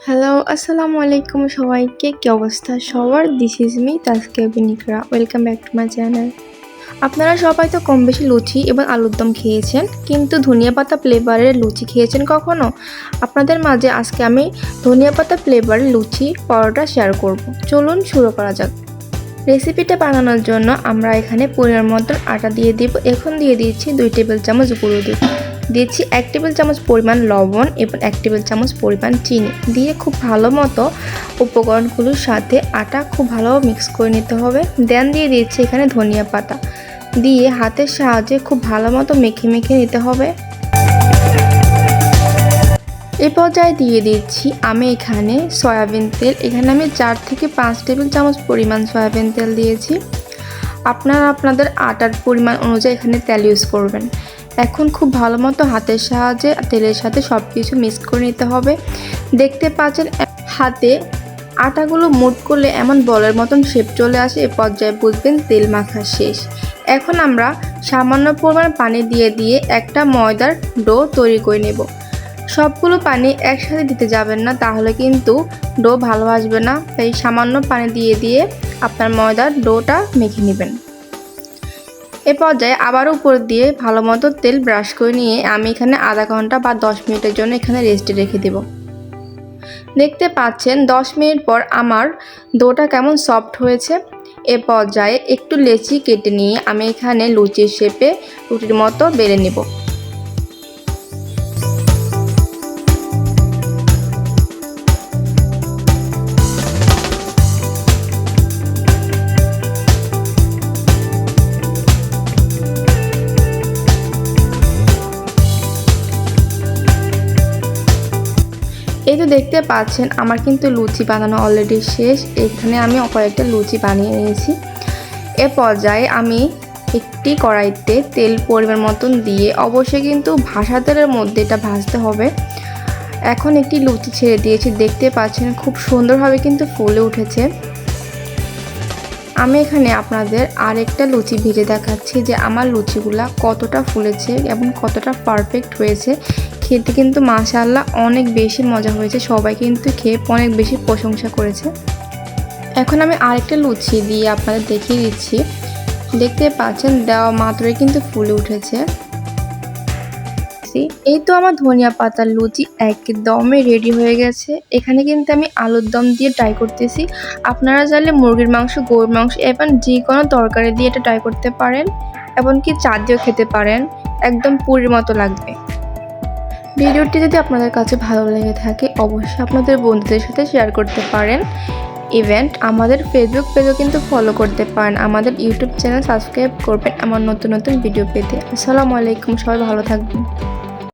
Hello, আসসালামু আলাইকুম সবাইকে। কি অবস্থা সবার? This is me Taskia bin Iqra. Welcome back to my channel. আপনারা সবাই তো কম বেশি লুচি এবং আলুর দম খেয়েছেন, কিন্তু ধনিয়া পাতা ফ্লেভারের লুচি খেয়েছেন কখনো? আপনাদের মাঝে আজকে আমি ধনিয়া পাতা ফ্লেভারের লুচি পরোটা শেয়ার করব। চলুন শুরু করা যাক। রেসিপিটা বানানোর জন্য আমরা এখানে পরিমাণ মতন আটা দিয়ে দিব। এখন দিয়ে দিচ্ছি 2 টেবিল চামচ গুঁড়ো দুধ, দিচ্ছি 1 টেবিল চামচ পরিমাণ লবণ এবং 1 টেবিল চামচ পরিমাণ চিনি দিয়ে খুব ভালো মতো উপকরণগুলোর সাথে আটা খুব ভালো মিক্স করে নিতে হবে। দেন দিয়ে দিচ্ছি এখানে ধনিয়া পাতা দিয়ে হাতের সাহায্যে খুব ভালো মতো মেখে মেখে নিতে হবে। এই পর্যায়ে দিয়ে দিচ্ছি আমি এখানে সয়াবিন তেল। এখানে আমি 4 থেকে 5 টেবিল চামচ পরিমাণ সয়াবিন তেল দিয়েছি। আপনারা আপনাদের আটার পরিমাণ অনুযায়ী এখানে তেল ইউজ করবেন। এখন খুব ভালো মতো হাতের সাহায্যে তেলের সাথে সব কিছু মিক্স করে নিতে হবে। দেখতে পাচ্ছেন হাতে আটাগুলো মুট করলে এমন বলের মতন শেপ চলে আসে। এ পর্যায়ে বুঝবেন তেল মাখা শেষ। এখন আমরা সামান্য পরিমাণ পানি দিয়ে একটা ময়দার ডো তৈরি করে নেব। সবগুলো পানি একসাথে দিতে যাবেন না, তাহলে কিন্তু ডো ভালো আসবে না। তাই সামান্য পানি দিয়ে আপনার ময়দার ডোটা মেখে নেবেন। এ পর্যায়ে আবারও উপর দিয়ে ভালো মতো তেল ব্রাশ করে নিয়ে আমি এখানে আধা ঘন্টা বা 10 মিনিটের জন্য এখানে রেস্টে রেখে দেব। দেখতে পাচ্ছেন 10 মিনিট পর আমার ডোটা কেমন সফট হয়েছে। এ পর্যায়ে একটু লেচি কেটে নিয়ে আমি এখানে লুচির শেপে রুটির মতো বেলে নেব। এই তো দেখতে পাচ্ছেন আমার কিন্তু লুচি বানানো অলরেডি শেষ। এখানে আমি কয়েকটা লুচি বানিয়ে নিয়েছি। এ পর্যায়ে আমি একটি কড়াইতে তেল পরিমাণ মতন দিয়ে, অবশ্যই কিন্তু ভাসা তেলের মধ্যে এটা ভাজতে হবে। এখন একটি লুচি ছেড়ে দিয়েছি, দেখতে পাচ্ছেন খুব সুন্দরভাবে কিন্তু ফুলে উঠেছে। আমি এখানে আপনাদের আরেকটা লুচি ভেজে দেখাচ্ছি যে আমার লুচিগুলা কতটা ফুলেছে এবং কতটা পারফেক্ট হয়েছে। খেতে কিন্তু মাশাআল্লাহ অনেক বেশি মজা হয়েছে, সবাই কিন্তু খেয়ে অনেক বেশি প্রশংসা করেছে। এখন আমি আরেকটা লুচি দিয়ে আপনাদের দেখিয়ে দিচ্ছি। দেখতে পাচ্ছেন দেওয়া মাত্রই কিন্তু ফুলে উঠেছে। এই তো আমার ধনিয়া পাতার লুচি একদমই রেডি হয়ে গেছে। এখানে কিন্তু আমি আলুর দম দিয়ে ট্রাই করতেছি। আপনারা চাইলে মুরগির মাংস, গরুর মাংস এবং যে কোনো তরকারি দিয়ে এটা ট্রাই করতে পারেন, এমনকি চা দিয়েও খেতে পারেন। একদম পুরীর মতো লাগবে। ভিডিওটি যদি আপনাদের কাছে ভালো লেগে থাকে অবশ্যই আপনাদের বন্ধুদের সাথে শেয়ার করতে পারেন। ইভেন্ট আমাদের ফেসবুক পেজও কিন্তু ফলো করতে পারেন। আমাদের ইউটিউব চ্যানেল সাবস্ক্রাইব করবেন আমার নতুন নতুন ভিডিও পেতে। আসসালামু আলাইকুম, সবাই ভালো থাকবেন।